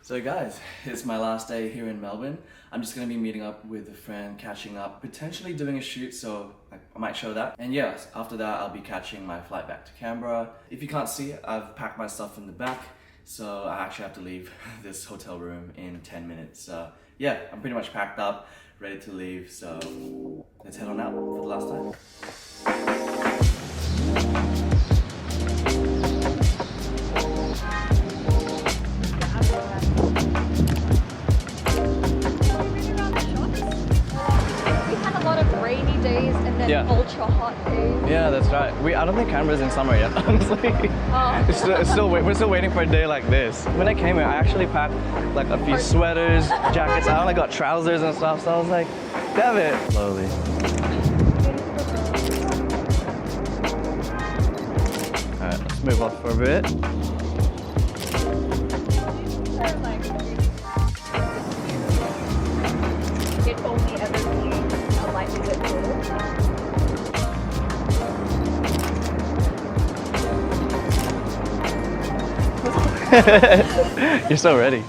So guys, it's my last day here in Melbourne. I'm just going to be meeting up with a friend, catching up, potentially doing a shoot, so I might show that. And yeah, after that I'll be catching my flight back to Canberra. If you can't see, I've packed my stuff in the back, so I actually have to leave this hotel room in 10 minutes. So yeah, I'm pretty much packed up, ready to leave, so let's head on out for the last time. Days and then ultra hot days. Yeah, that's right. I don't think Canberra's in summer yet, honestly. Oh. We're still waiting for a day like this. When I came here, I actually packed like a few sweaters, jackets. I only got trousers and stuff, so I was like, damn it. Slowly. Alright, let's move off for a bit. It only ever seems a lightly lit photo. You're so ready.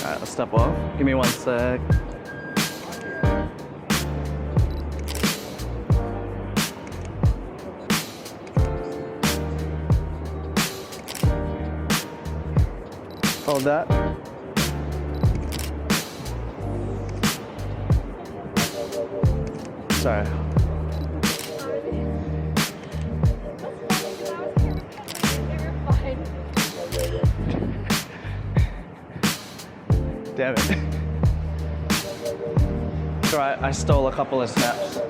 Alright, let's step off. Give me one sec. Hold that. Sorry. Damn it. It's alright, I stole a couple of snaps.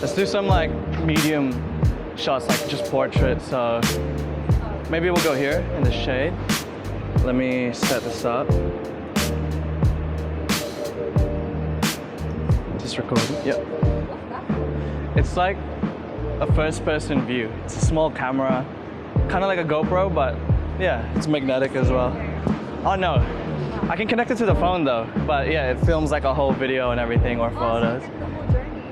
Let's do some like medium shots, like just portrait. So maybe we'll go here in the shade. Let me set this up. Just recording. Yep. It's like a first-person view. It's a small camera, kind of like a GoPro, but yeah, it's magnetic as well. Oh no, I can connect it to the phone though. But yeah, it films like a whole video and everything, or photos.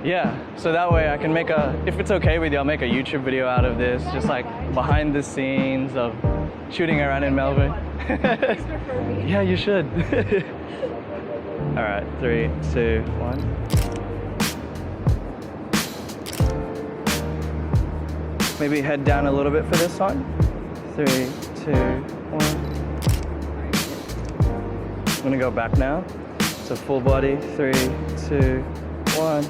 Yeah, so that way I can make if it's okay with you, I'll make a YouTube video out of this, just like behind the scenes of shooting around in Melbourne. Yeah, you should. All right, 3, 2, 1. Maybe head down a little bit for this one. 3, 2, 1. I'm gonna go back now. So full body, 3, 2, 1.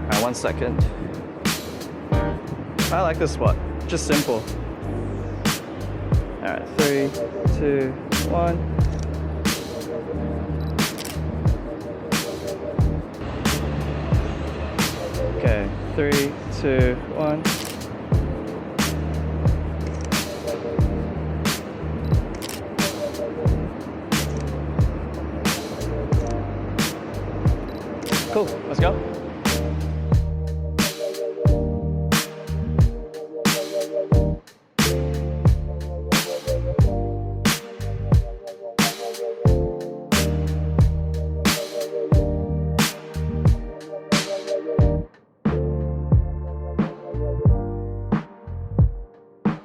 Alright, 1 second. I like this spot, just simple. Alright, 3, 2, 1. Okay, 3, 2, 1. Cool, let's go.